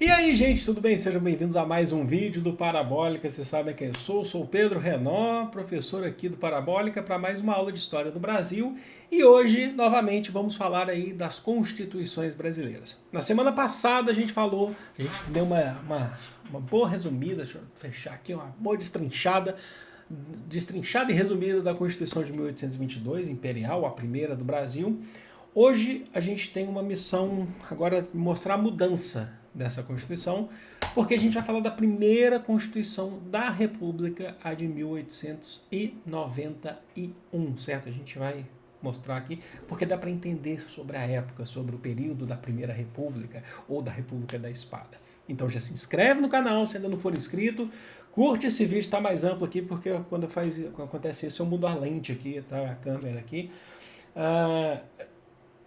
E aí, gente, tudo bem? Sejam bem-vindos a mais um vídeo do Parabólica. Vocês sabem quem eu sou o Pedro Renó, professor aqui do Parabólica, para mais uma aula de História do Brasil. E hoje, novamente, vamos falar aí das constituições brasileiras. Na semana passada a gente deu uma boa resumida, deixa eu fechar aqui, uma boa destrinchada e resumida da Constituição de 1822, imperial, a primeira do Brasil. Hoje a gente tem uma missão agora de mostrar a mudança dessa Constituição, porque a gente vai falar da primeira Constituição da República, a de 1891, certo? A gente vai mostrar aqui, porque dá para entender sobre a época, sobre o período da Primeira República ou da República da Espada. Então já se inscreve no canal, se ainda não for inscrito, curte esse vídeo, está mais amplo aqui, porque quando acontece isso eu mudo a lente aqui, tá? A câmera aqui.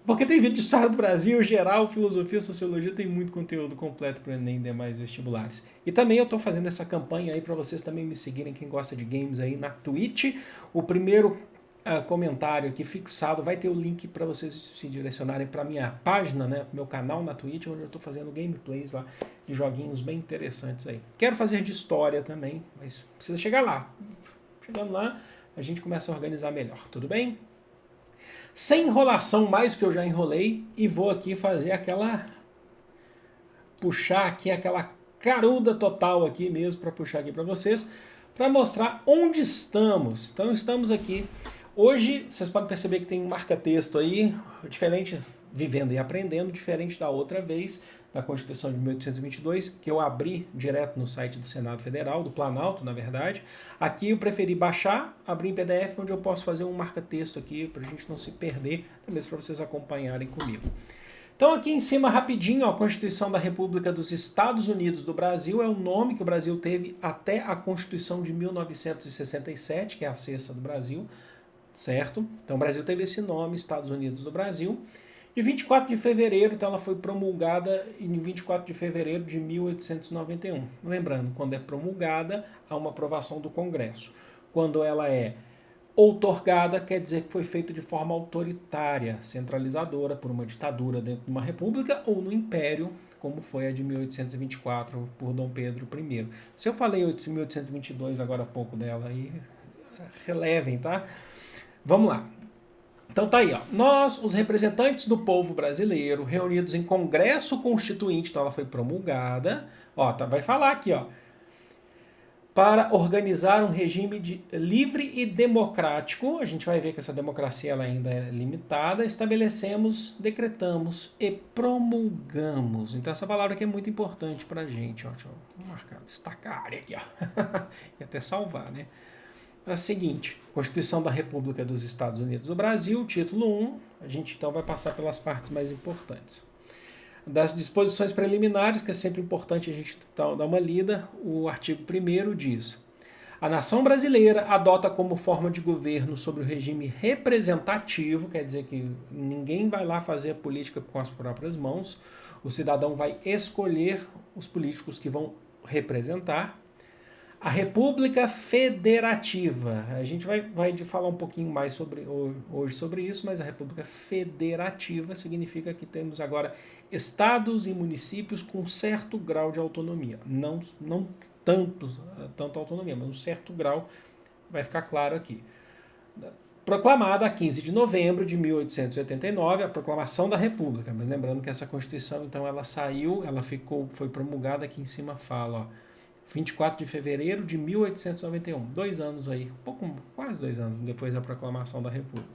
Porque tem vídeo de história do Brasil, geral, filosofia, sociologia, tem muito conteúdo completo para o Enem e demais vestibulares. E também eu estou fazendo essa campanha aí para vocês também me seguirem, quem gosta de games aí na Twitch. O primeiro comentário aqui fixado vai ter o link para vocês se direcionarem para minha página, né, meu canal na Twitch, onde eu estou fazendo gameplays lá de joguinhos bem interessantes aí. Quero fazer de história também, mas precisa chegar lá. Chegando lá, a gente começa a organizar melhor, tudo bem? Sem enrolação, mais do que eu já enrolei, e vou aqui fazer puxar aqui aquela caruda total aqui mesmo, para puxar aqui para vocês, para mostrar onde estamos. Então estamos aqui, hoje vocês podem perceber que tem um marca-texto aí, diferente, vivendo e aprendendo, diferente da outra vez, da Constituição de 1822, que eu abri direto no site do Senado Federal, do Planalto, na verdade. Aqui eu preferi baixar, abrir em PDF, onde eu posso fazer um marca-texto aqui, para a gente não se perder, também para vocês acompanharem comigo. Então aqui em cima, rapidinho, ó, a Constituição da República dos Estados Unidos do Brasil é o nome que o Brasil teve até a Constituição de 1967, que é a sexta do Brasil, certo? Então o Brasil teve esse nome, Estados Unidos do Brasil. De 24 de fevereiro, então ela foi promulgada em 24 de fevereiro de 1891. Lembrando, quando é promulgada, há uma aprovação do Congresso. Quando ela é outorgada, quer dizer que foi feita de forma autoritária, centralizadora, por uma ditadura dentro de uma república ou no império, como foi a de 1824 por Dom Pedro I. Se eu falei 1822 agora há pouco dela, aí relevem, tá? Vamos lá. Então tá aí, ó. Nós, os representantes do povo brasileiro, reunidos em Congresso Constituinte, então ela foi promulgada, ó, vai falar aqui, ó, para organizar um regime livre e democrático. A gente vai ver que essa democracia ela ainda é limitada. Estabelecemos, decretamos e promulgamos. Então essa palavra aqui é muito importante pra gente, ó. Deixa eu marcar, destacar aqui, ó. E até salvar, né? É a seguinte, Constituição da República dos Estados Unidos do Brasil, título 1, a gente então vai passar pelas partes mais importantes. Das disposições preliminares, que é sempre importante a gente dar uma lida, o artigo 1º diz: a nação brasileira adota como forma de governo sobre o regime representativo, quer dizer que ninguém vai lá fazer a política com as próprias mãos, o cidadão vai escolher os políticos que vão representar. A República Federativa, a gente vai falar um pouquinho mais hoje sobre isso, mas a República Federativa significa que temos agora estados e municípios com certo grau de autonomia. Não tanto autonomia, mas um certo grau, vai ficar claro aqui. Proclamada a 15 de novembro de 1889, a Proclamação da República. Mas lembrando que essa Constituição, então, ela saiu, foi promulgada, aqui em cima fala, ó, 24 de fevereiro de 1891, 2 anos aí, quase 2 anos depois da proclamação da República.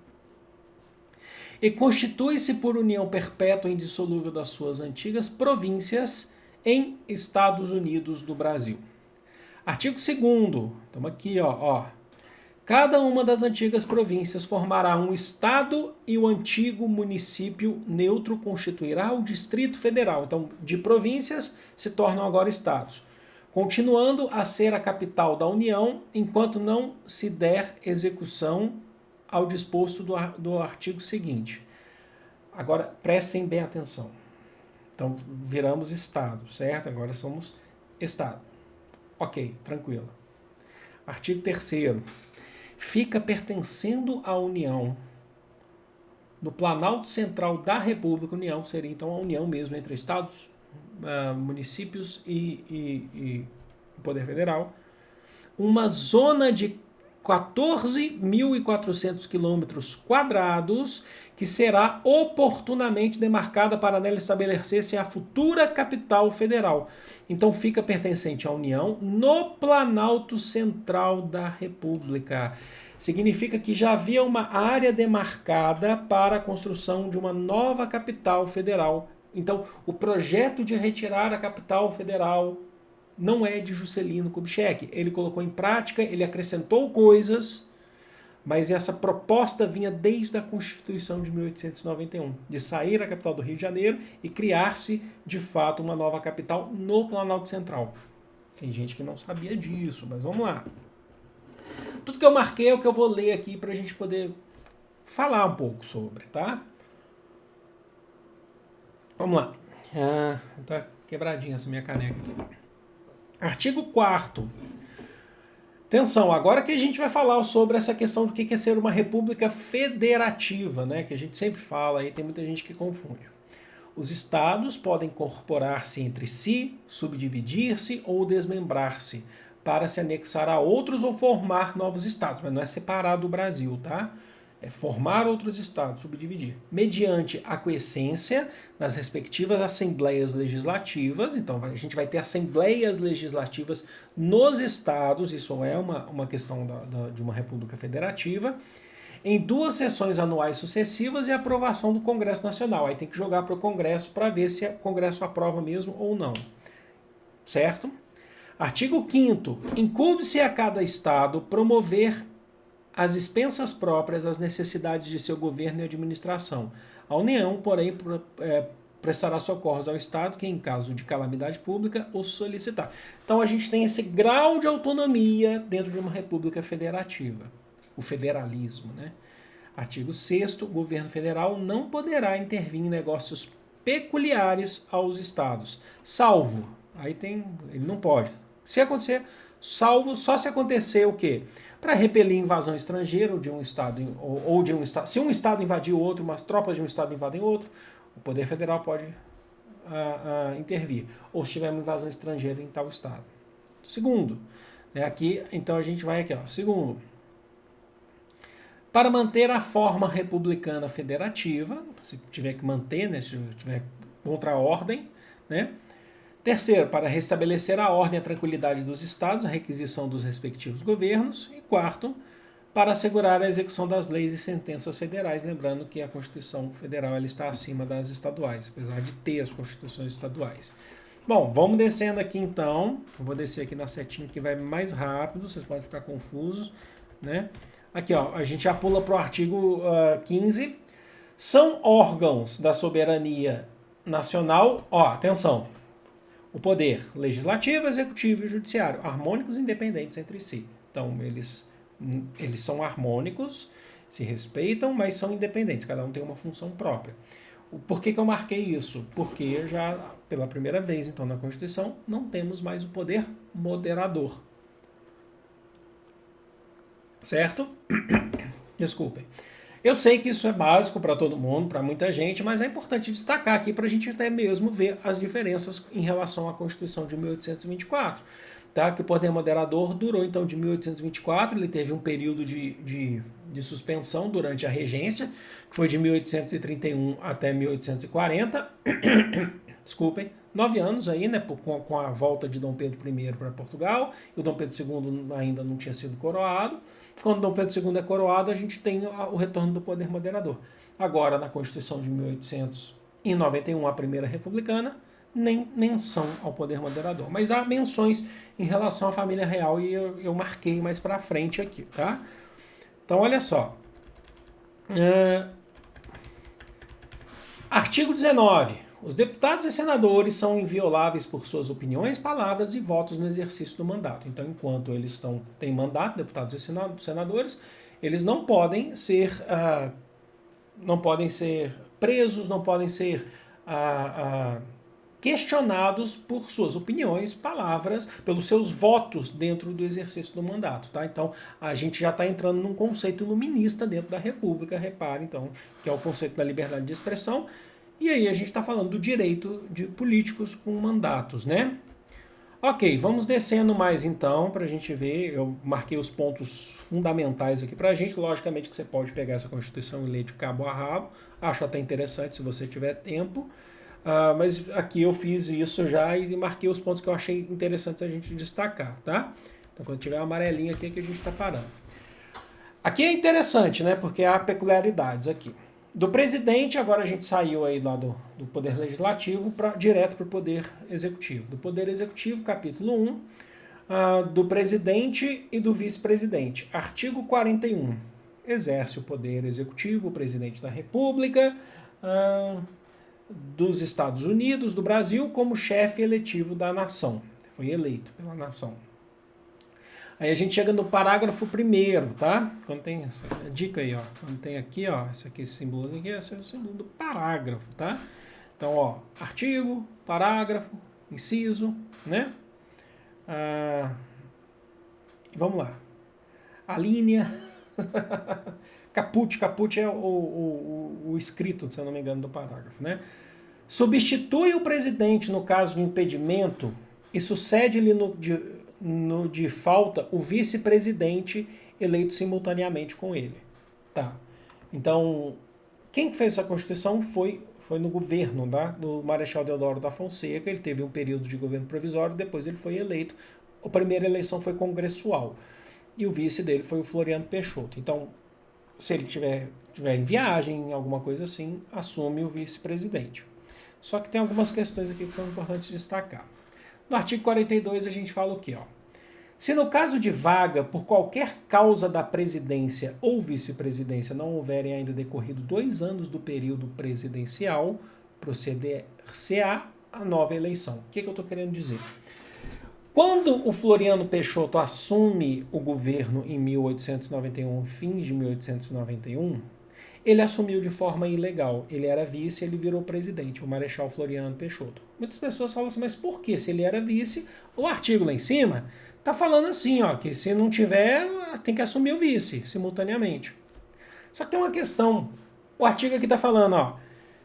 E constitui-se por união perpétua e indissolúvel das suas antigas províncias em Estados Unidos do Brasil. Artigo 2º, estamos aqui, ó. Cada uma das antigas províncias formará um estado e o antigo município neutro constituirá o Distrito Federal. Então, de províncias se tornam agora estados, continuando a ser a capital da União, enquanto não se der execução ao disposto do artigo seguinte. Agora, prestem bem atenção. Então, viramos Estado, certo? Agora somos Estado. Ok, tranquilo. Artigo 3º. Fica pertencendo à União, no Planalto Central da República, União seria então a união mesmo entre Estados municípios e Poder Federal, uma zona de 14.400 quilômetros quadrados que será oportunamente demarcada para nela estabelecer-se a futura capital federal. Então fica pertencente à União no Planalto Central da República. Significa que já havia uma área demarcada para a construção de uma nova capital federal. Então, o projeto de retirar a capital federal não é de Juscelino Kubitschek. Ele colocou em prática, ele acrescentou coisas, mas essa proposta vinha desde a Constituição de 1891, de sair a capital do Rio de Janeiro e criar-se, de fato, uma nova capital no Planalto Central. Tem gente que não sabia disso, mas vamos lá. Tudo que eu marquei é o que eu vou ler aqui para a gente poder falar um pouco sobre, tá? Vamos lá. Tá quebradinha essa minha caneca aqui. Artigo 4º. Atenção, agora que a gente vai falar sobre essa questão do que é ser uma república federativa, né? Que a gente sempre fala aí, tem muita gente que confunde. Os estados podem incorporar-se entre si, subdividir-se ou desmembrar-se para se anexar a outros ou formar novos estados, mas não é separar do Brasil, tá? É formar outros estados, subdividir, mediante aquiescência nas respectivas assembleias legislativas. Então, a gente vai ter assembleias legislativas nos estados, isso é uma questão de uma república federativa, em 2 sessões anuais sucessivas e aprovação do Congresso Nacional. Aí tem que jogar para o Congresso para ver se o Congresso aprova mesmo ou não. Certo? Artigo 5º. Incumbe-se a cada estado promover às expensas próprias as necessidades de seu governo e administração. A União, porém, prestará socorros ao Estado que, em caso de calamidade pública, os solicitar. Então a gente tem esse grau de autonomia dentro de uma república federativa. O federalismo, né? Artigo 6º. O governo federal não poderá intervir em negócios peculiares aos estados, salvo, ele não pode. Se acontecer, salvo só se acontecer o quê? Para repelir invasão estrangeira de um estado ou de um estado. Se um estado invadir o outro, umas tropas de um estado invadem outro, o Poder Federal pode intervir. Ou se tiver uma invasão estrangeira em tal estado. Segundo, aqui, então a gente vai aqui, ó. Segundo, para manter a forma republicana federativa, se tiver que manter, né, se tiver contra a ordem, né? Terceiro, para restabelecer a ordem e a tranquilidade dos estados, a requisição dos respectivos governos. E quarto, para assegurar a execução das leis e sentenças federais, lembrando que a Constituição Federal ela está acima das estaduais, apesar de ter as constituições estaduais. Bom, vamos descendo aqui então. Eu vou descer aqui na setinha que vai mais rápido, vocês podem ficar confusos, né? Aqui, ó, a gente já pula para o artigo 15. São órgãos da soberania nacional, ó, atenção, o poder legislativo, executivo e judiciário, harmônicos e independentes entre si. Então, eles são harmônicos, se respeitam, mas são independentes, cada um tem uma função própria. Por que eu marquei isso? Porque já, pela primeira vez, então, na Constituição, não temos mais o poder moderador. Certo? Desculpem. Eu sei que isso é básico para todo mundo, para muita gente, mas é importante destacar aqui para a gente até mesmo ver as diferenças em relação à Constituição de 1824. Tá? Que o poder moderador durou então de 1824, ele teve um período de suspensão durante a regência, que foi de 1831 até 1840. Desculpem, 9 anos aí, né, com a volta de Dom Pedro I para Portugal, e o Dom Pedro II ainda não tinha sido coroado. Quando Dom Pedro II é coroado, a gente tem o retorno do poder moderador. Agora, na Constituição de 1891, a primeira republicana, nem menção ao poder moderador. Mas há menções em relação à família real e eu marquei mais para frente aqui, tá? Então, olha só. Artigo 19. Os deputados e senadores são invioláveis por suas opiniões, palavras e votos no exercício do mandato. Então, enquanto eles têm mandato, deputados e senadores, eles não podem ser presos, não podem ser questionados por suas opiniões, palavras, pelos seus votos dentro do exercício do mandato. Tá? Então, a gente já está entrando num conceito iluminista dentro da República, repare, então, que é o conceito da liberdade de expressão, E aí a gente está falando do direito de políticos com mandatos, né? Ok, vamos descendo mais então para a gente ver. Eu marquei os pontos fundamentais aqui para a gente. Logicamente que você pode pegar essa Constituição e ler de cabo a rabo. Acho até interessante se você tiver tempo. Mas aqui eu fiz isso já e marquei os pontos que eu achei interessantes a gente destacar, tá? Então quando tiver uma amarelinha aqui é que a gente está parando. Aqui é interessante, né? Porque há peculiaridades aqui. Do presidente, agora a gente saiu aí lá do Poder Legislativo direto para o Poder Executivo. Do Poder Executivo, capítulo 1, do presidente e do vice-presidente. Artigo 41. Exerce o Poder Executivo o presidente da República dos Estados Unidos, do Brasil, como chefe eletivo da nação. Foi eleito pela nação. Aí a gente chega no parágrafo 1º, tá? Quando tem essa dica aí, ó. Quando tem aqui, ó, esse símbolo aqui, esse é o símbolo do parágrafo, tá? Então, ó, artigo, parágrafo, inciso, né? Vamos lá. A linha. Caput é o escrito, se eu não me engano, do parágrafo, né? Substitui o presidente no caso de impedimento e sucede-lhe no de falta o vice-presidente eleito simultaneamente com ele. Tá. Então, quem fez essa Constituição foi no governo, tá? Do Marechal Deodoro da Fonseca. Ele teve um período de governo provisório, depois ele foi eleito. A primeira eleição foi congressual. E o vice dele foi o Floriano Peixoto. Então, se ele tiver em viagem, alguma coisa assim, assume o vice-presidente. Só que tem algumas questões aqui que são importantes destacar. No artigo 42 a gente fala o quê? Ó? Se no caso de vaga, por qualquer causa da presidência ou vice-presidência não houverem ainda decorrido 2 anos do período presidencial, proceder-se-á a nova eleição. O que eu estou querendo dizer? Quando o Floriano Peixoto assume o governo em 1891, fim de 1891, ele assumiu de forma ilegal. Ele era vice, ele virou presidente, o Marechal Floriano Peixoto. Muitas pessoas falam assim, mas por que? Se ele era vice, o artigo lá em cima está falando assim, ó, que se não tiver, tem que assumir o vice simultaneamente. Só que tem uma questão. O artigo aqui está falando, ó,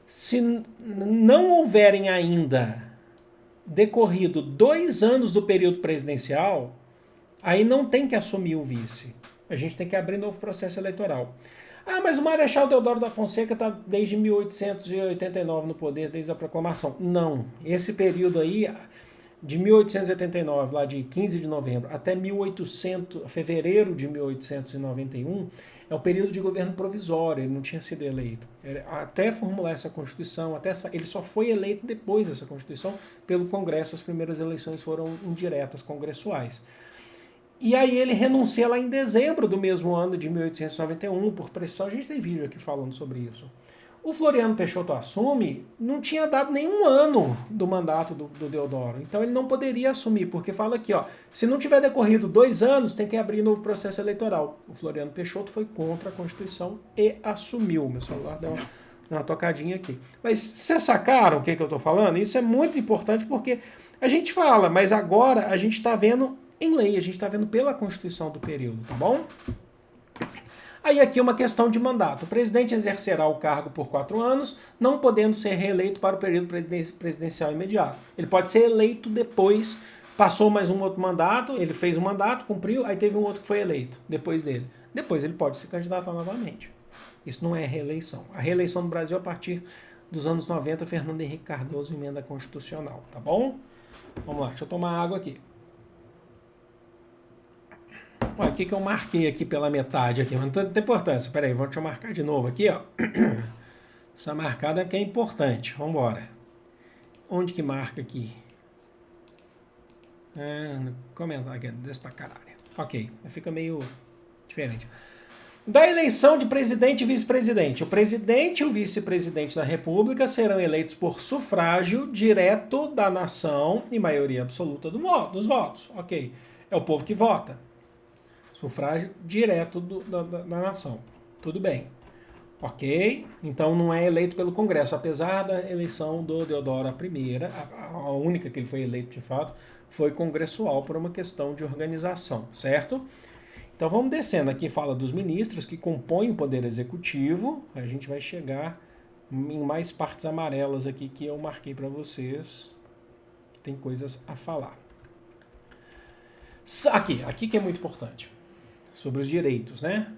se não houverem ainda decorrido 2 anos do período presidencial, aí não tem que assumir o vice. A gente tem que abrir novo processo eleitoral. Mas o Marechal Deodoro da Fonseca está desde 1889 no poder, desde a proclamação. Não. Esse período aí, de 1889, lá de 15 de novembro, até fevereiro de 1891, é o período de governo provisório, ele não tinha sido eleito. Até formular essa Constituição, ele só foi eleito depois dessa Constituição pelo Congresso, as primeiras eleições foram indiretas, congressuais. E aí ele renuncia lá em dezembro do mesmo ano de 1891, por pressão. A gente tem vídeo aqui falando sobre isso. O Floriano Peixoto assume, não tinha dado nenhum ano do mandato do Deodoro. Então ele não poderia assumir, porque fala aqui, ó, se não tiver decorrido 2 anos, tem que abrir novo processo eleitoral. O Floriano Peixoto foi contra a Constituição e assumiu. Meu celular deu uma tocadinha aqui. Mas vocês sacaram o que eu estou falando? Isso é muito importante porque a gente fala, mas agora a gente está vendo em lei, a gente está vendo pela Constituição do período, tá bom? Aí aqui uma questão de mandato. O presidente exercerá o cargo por 4 anos, não podendo ser reeleito para o período presidencial imediato. Ele pode ser eleito depois, passou mais um outro mandato, ele fez um mandato, cumpriu, aí teve um outro que foi eleito depois dele. Depois ele pode se candidatar novamente. Isso não é reeleição. A reeleição no Brasil, a partir dos anos 90, Fernando Henrique Cardoso, emenda constitucional, tá bom? Vamos lá, deixa eu tomar água aqui. Olha, o que eu marquei aqui pela metade aqui, mas não tem importância. Espera aí, deixa eu marcar de novo aqui, ó. Essa marcada é que é importante. Vamos embora. Onde que marca aqui? Comentar aqui, destacar área. Ok, fica meio diferente. Da eleição de presidente e vice-presidente. O presidente e o vice-presidente da República serão eleitos por sufrágio direto da nação e maioria absoluta dos votos. Ok, é o povo que vota. Sufrágio direto da nação. Tudo bem. Ok? Então não é eleito pelo Congresso, apesar da eleição do Deodoro, a primeira, a única que ele foi eleito de fato, foi congressual por uma questão de organização, certo? Então vamos descendo aqui, fala dos ministros que compõem o Poder Executivo, a gente vai chegar em mais partes amarelas aqui que eu marquei para vocês, que tem coisas a falar. Aqui que é muito importante, sobre os direitos, né?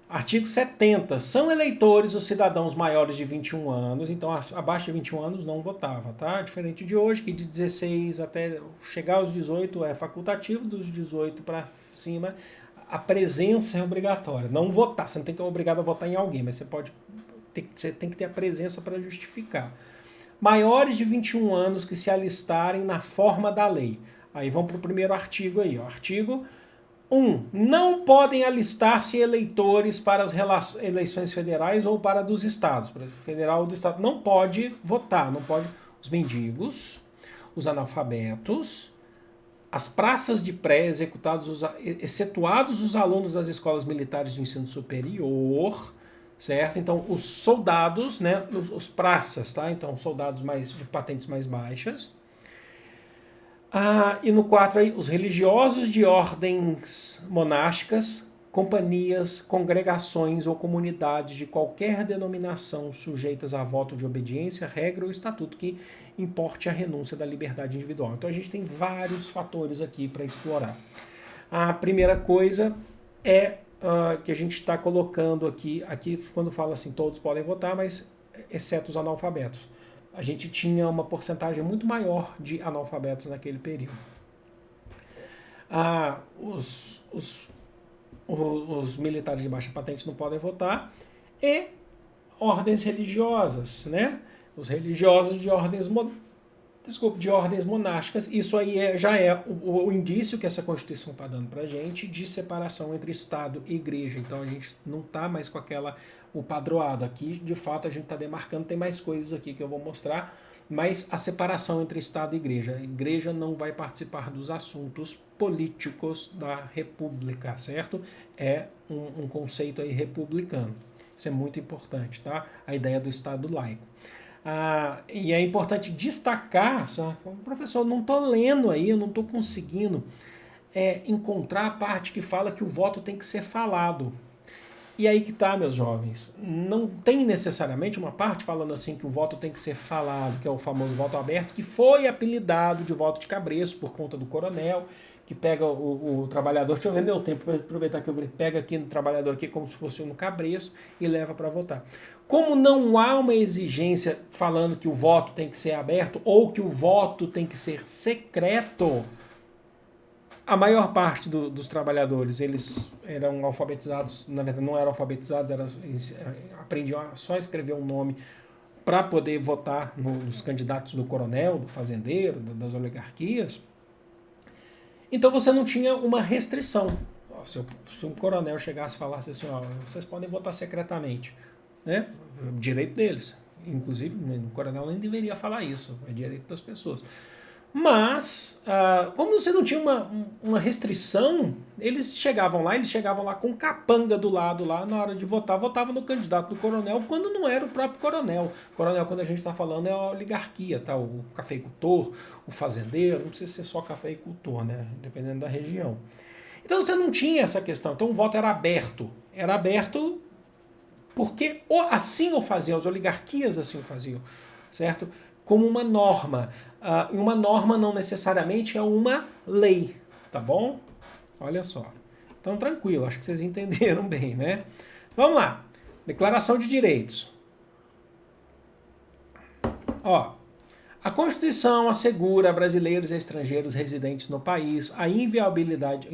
Artigo 70. São eleitores os cidadãos maiores de 21 anos, então abaixo de 21 anos não votava, tá? Diferente de hoje, que de 16 até chegar aos 18 é facultativo, dos 18 para cima a presença é obrigatória. Não votar, você não tem que ser obrigado a votar em alguém, mas você tem que ter a presença para justificar. Maiores de 21 anos que se alistarem na forma da lei. Aí vamos para o primeiro artigo aí, ó. Artigo 1. Não podem alistar-se eleitores para as eleições federais ou para dos estados. Para o federal ou do estado não pode votar, não pode os mendigos, os analfabetos, as praças de pré executados, excetuados os alunos das escolas militares de ensino superior, certo? Então, os soldados, né, os praças, tá? Então, soldados de patentes mais baixas. E no 4 aí, os religiosos de ordens monásticas, companhias, congregações ou comunidades de qualquer denominação sujeitas a voto de obediência, regra ou estatuto que importe a renúncia da liberdade individual. Então a gente tem vários fatores aqui para explorar. A primeira coisa é que a gente está colocando aqui quando fala assim, todos podem votar, mas exceto os analfabetos. A gente tinha uma porcentagem muito maior de analfabetos naquele período. Os militares de baixa patente não podem votar, e ordens religiosas, né? Os religiosos de ordens monásticas. Isso aí já é o indício que essa Constituição está dando para a gente de separação entre Estado e Igreja. Então a gente não está mais com o padroado aqui. De fato a gente está demarcando, tem mais coisas aqui que eu vou mostrar, mas a separação entre Estado e Igreja. A Igreja não vai participar dos assuntos políticos da República, certo? É um conceito aí republicano. Isso é muito importante, tá? A ideia do Estado laico. E é importante destacar, professor, não estou lendo aí, eu não estou conseguindo encontrar a parte que fala que o voto tem que ser falado. E aí que tá, meus jovens, não tem necessariamente uma parte falando assim que o voto tem que ser falado, que é o famoso voto aberto, que foi apelidado de voto de cabresto por conta do coronel, que pega o trabalhador, deixa eu ver meu tempo, para aproveitar que eu pega aqui no trabalhador aqui como se fosse um cabresto e leva para votar. Como não há uma exigência falando que o voto tem que ser aberto ou que o voto tem que ser secreto, a maior parte dos trabalhadores, eles eram alfabetizados, na verdade não eram alfabetizados, eles aprendiam a só escrever um nome para poder votar nos candidatos do coronel, do fazendeiro, das oligarquias. Então você não tinha uma restrição. Se um coronel chegasse e falasse assim, vocês podem votar secretamente, né? Direito deles. Inclusive, o coronel nem deveria falar isso, é direito das pessoas. Mas, como você não tinha uma restrição, eles chegavam lá com capanga do lado, lá na hora de votar, votavam no candidato do coronel, quando não era o próprio coronel. Coronel, quando a gente está falando, é a oligarquia, tá? O cafeicultor, o fazendeiro, não precisa ser só cafeicultor, né? Dependendo da região. Então você não tinha essa questão, então o voto era aberto. Era aberto porque assim o faziam, as oligarquias assim o faziam, certo? Como uma norma. E uma norma não necessariamente é uma lei, tá bom? Olha só. Então, tranquilo, acho que vocês entenderam bem, né? Vamos lá. Declaração de Direitos. A Constituição assegura a brasileiros e estrangeiros residentes no país a inviolabilidade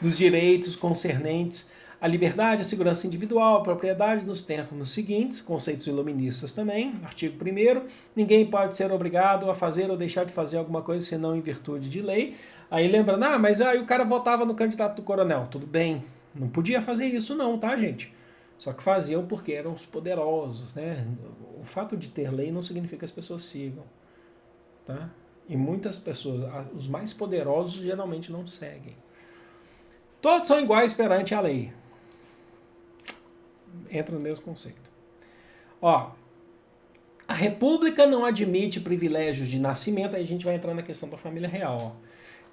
dos direitos concernentes à liberdade, à segurança individual, à propriedade nos termos seguintes, conceitos iluministas também, artigo 1º, ninguém pode ser obrigado a fazer ou deixar de fazer alguma coisa senão em virtude de lei. Aí lembrando, mas aí o cara votava no candidato do coronel, tudo bem, não podia fazer isso não, tá, gente? Só que faziam porque eram os poderosos, né? O fato de ter lei não significa que as pessoas sigam, tá? E muitas pessoas, os mais poderosos geralmente não seguem. Todos são iguais perante a lei. Entra no mesmo conceito. A República não admite privilégios de nascimento, aí a gente vai entrar na questão da família real.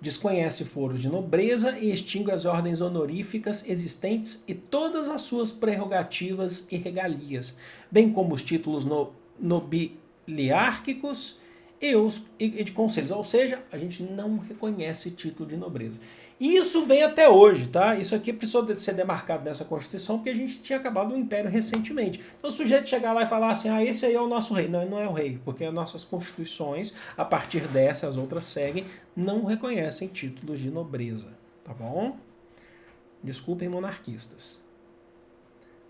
desconhece foros de nobreza e extingue as ordens honoríficas existentes e todas as suas prerrogativas e regalias, bem como os títulos nobiliárquicos e de conselhos. Ou seja, a gente não reconhece título de nobreza. E isso vem até hoje, tá? Isso aqui precisou ser demarcado nessa Constituição porque a gente tinha acabado o Império recentemente. Então o sujeito chegar lá e falar assim, esse aí é o nosso rei. Não, ele não é o rei, porque as nossas Constituições, a partir dessa, as outras seguem, não reconhecem títulos de nobreza, tá bom? Desculpem, monarquistas.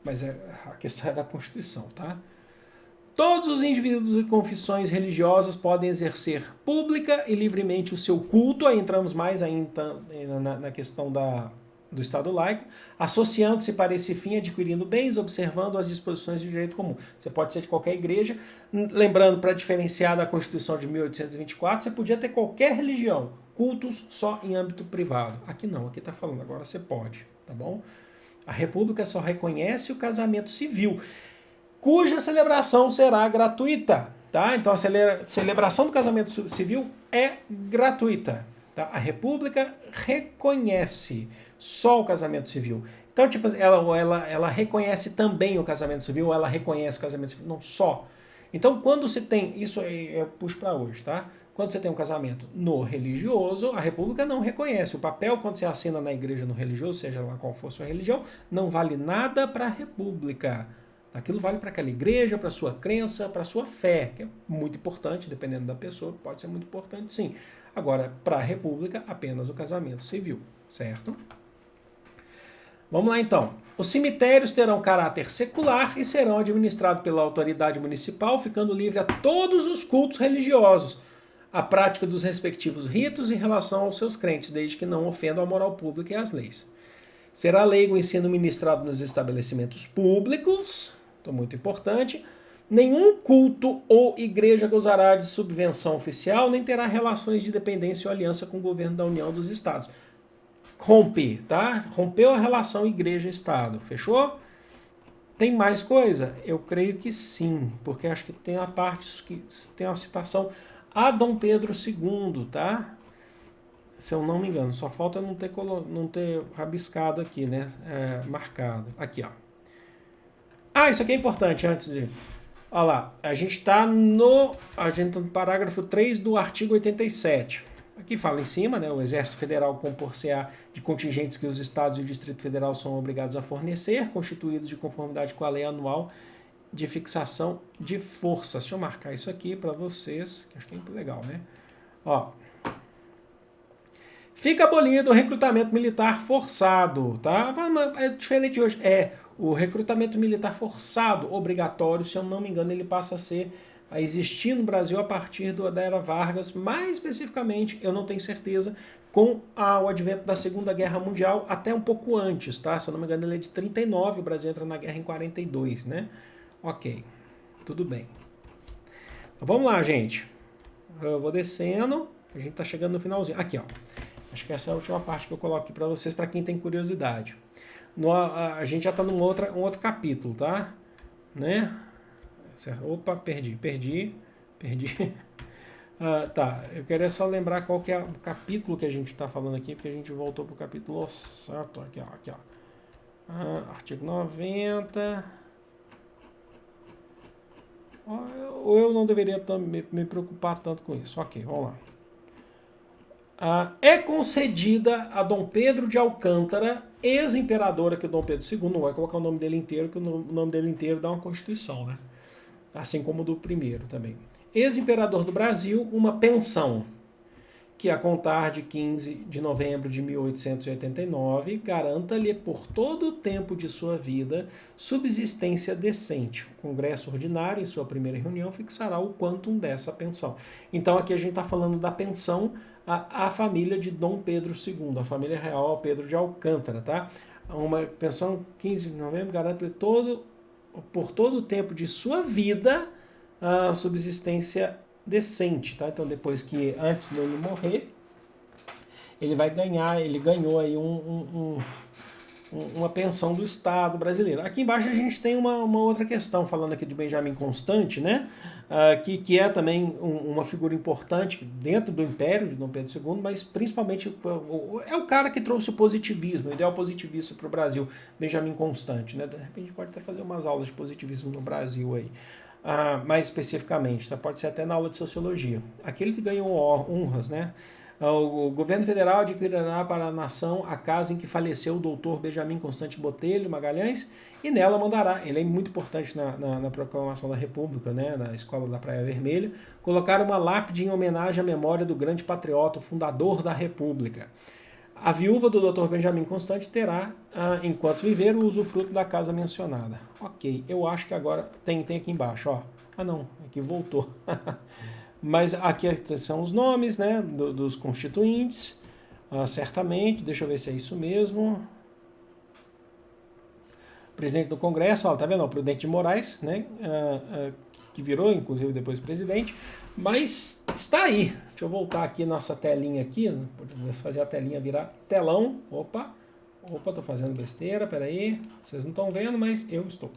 Mas a questão é da Constituição, tá? Todos os indivíduos e confissões religiosas podem exercer pública e livremente o seu culto, aí entramos mais ainda na questão do Estado laico, associando-se para esse fim, adquirindo bens, observando as disposições de direito comum. Você pode ser de qualquer igreja, lembrando, para diferenciar da Constituição de 1824, você podia ter qualquer religião, cultos só em âmbito privado. Aqui não, aqui está falando, agora você pode, tá bom? A República só reconhece o casamento civil, cuja celebração será gratuita, tá? Então a celebração do casamento civil é gratuita, tá? A República reconhece só o casamento civil. Então, tipo, ela reconhece também o casamento civil, ou ela reconhece o casamento civil, não só. Então, quando você tem, isso eu puxo para hoje, tá? Quando você tem um casamento no religioso, a República não reconhece. O papel, quando você assina na igreja no religioso, seja lá qual for a sua religião, não vale nada para a República. Aquilo vale para aquela igreja, para a sua crença, para a sua fé, que é muito importante, dependendo da pessoa, pode ser muito importante sim. Agora, para a República, apenas o casamento civil, certo? Vamos lá então. Os cemitérios terão caráter secular e serão administrados pela autoridade municipal, ficando livre a todos os cultos religiosos, a prática dos respectivos ritos em relação aos seus crentes, desde que não ofendam a moral pública e as leis. Será leigo o ensino ministrado nos estabelecimentos públicos, muito importante. Nenhum culto ou igreja gozará de subvenção oficial, nem terá relações de dependência ou aliança com o governo da União dos Estados. Romper, tá? Rompeu a relação igreja-estado, fechou? Tem mais coisa? Eu creio que sim, porque acho que tem a parte que tem uma citação a Dom Pedro II, tá? Se eu não me engano, só falta não ter rabiscado aqui, né? Marcado. Aqui, ó. Isso aqui é importante antes de... Olha lá, a gente está no parágrafo 3 do artigo 87. Aqui fala em cima, né? O Exército Federal compor-se-á de contingentes que os Estados e o Distrito Federal são obrigados a fornecer, constituídos de conformidade com a lei anual de fixação de forças. Deixa eu marcar isso aqui para vocês, que acho que é muito legal, né? Ó. Fica abolido o recrutamento militar forçado, tá? É diferente de hoje. O recrutamento militar forçado, obrigatório, se eu não me engano, ele passa a existir no Brasil a partir da Era Vargas, mais especificamente, eu não tenho certeza, com o advento da Segunda Guerra Mundial, até um pouco antes, tá? Se eu não me engano, ele é de 39, o Brasil entra na guerra em 42, né? Ok, tudo bem. Então, vamos lá, gente. Eu vou descendo, a gente tá chegando no finalzinho. Aqui, ó. Acho que essa é a última parte que eu coloco aqui para vocês, para quem tem curiosidade. A gente já está num outro capítulo, tá? Né? Opa, perdi. Tá, eu queria só lembrar qual que é o capítulo que a gente está falando aqui, porque a gente voltou para o capítulo certo. Aqui, ó. Artigo 90. Ou eu não deveria me preocupar tanto com isso. Ok, vamos lá. É concedida a Dom Pedro de Alcântara, ex-imperador aqui, Dom Pedro II, não vai colocar o nome dele inteiro, que o nome dele inteiro dá uma Constituição, né? Assim como o do primeiro também. Ex-imperador do Brasil, uma pensão, que a contar de 15 de novembro de 1889, garanta-lhe por todo o tempo de sua vida subsistência decente. O Congresso Ordinário, em sua primeira reunião, fixará o quantum dessa pensão. Então aqui a gente está falando da pensão à família de Dom Pedro II, a família real ao Pedro de Alcântara, tá? Uma pensão 15 de novembro garante-lhe por todo o tempo de sua vida a subsistência decente, tá? Então depois que, antes dele morrer, ele vai ganhar, ele ganhou aí uma pensão do Estado brasileiro. Aqui embaixo a gente tem uma outra questão, falando aqui de Benjamin Constant, né? Que é também uma figura importante dentro do Império de Dom Pedro II, mas principalmente é o cara que trouxe o positivismo, o ideal positivista para o Brasil, Benjamin Constant, né? De repente a gente pode até fazer umas aulas de positivismo no Brasil aí. Mais especificamente, tá? Pode ser até na aula de sociologia. Aquele que ganhou honras, né? O governo federal adquirirá para a nação a casa em que faleceu o doutor Benjamin Constant Botelho Magalhães e nela mandará, ele é muito importante na proclamação da República, né, na Escola da Praia Vermelha, colocar uma lápide em homenagem à memória do grande patriota, o fundador da República. A viúva do Dr. Benjamin Constant terá, enquanto viver, o usufruto da casa mencionada. Ok, eu acho que agora tem aqui embaixo, ó. Não, aqui voltou. Mas aqui são os nomes, né, dos constituintes, certamente, deixa eu ver se é isso mesmo. Presidente do Congresso, ó, tá vendo? O Prudente de Moraes, né, que virou, inclusive, depois presidente, mas está aí. Deixa eu voltar aqui nossa telinha aqui, vou fazer a telinha virar telão. Opa, tô fazendo besteira, peraí, vocês não estão vendo, mas eu estou.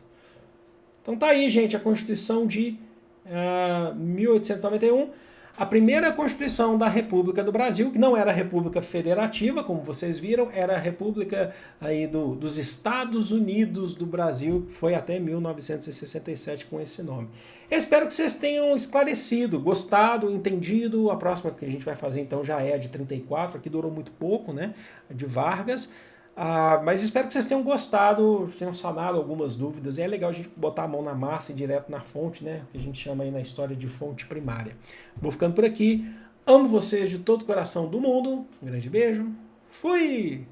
Então tá aí, gente, a Constituição de 1891, a primeira Constituição da República do Brasil, que não era a República Federativa, como vocês viram, era a República aí dos Estados Unidos do Brasil, que foi até 1967 com esse nome. Eu espero que vocês tenham esclarecido, gostado, entendido. A próxima que a gente vai fazer então já é a de 34, aqui durou muito pouco, né? A de Vargas. Mas espero que vocês tenham gostado, tenham sanado algumas dúvidas. É legal a gente botar a mão na massa e direto na fonte, né? Que a gente chama aí na história de fonte primária. Vou ficando por aqui. Amo vocês de todo o coração do mundo. Um grande beijo. Fui!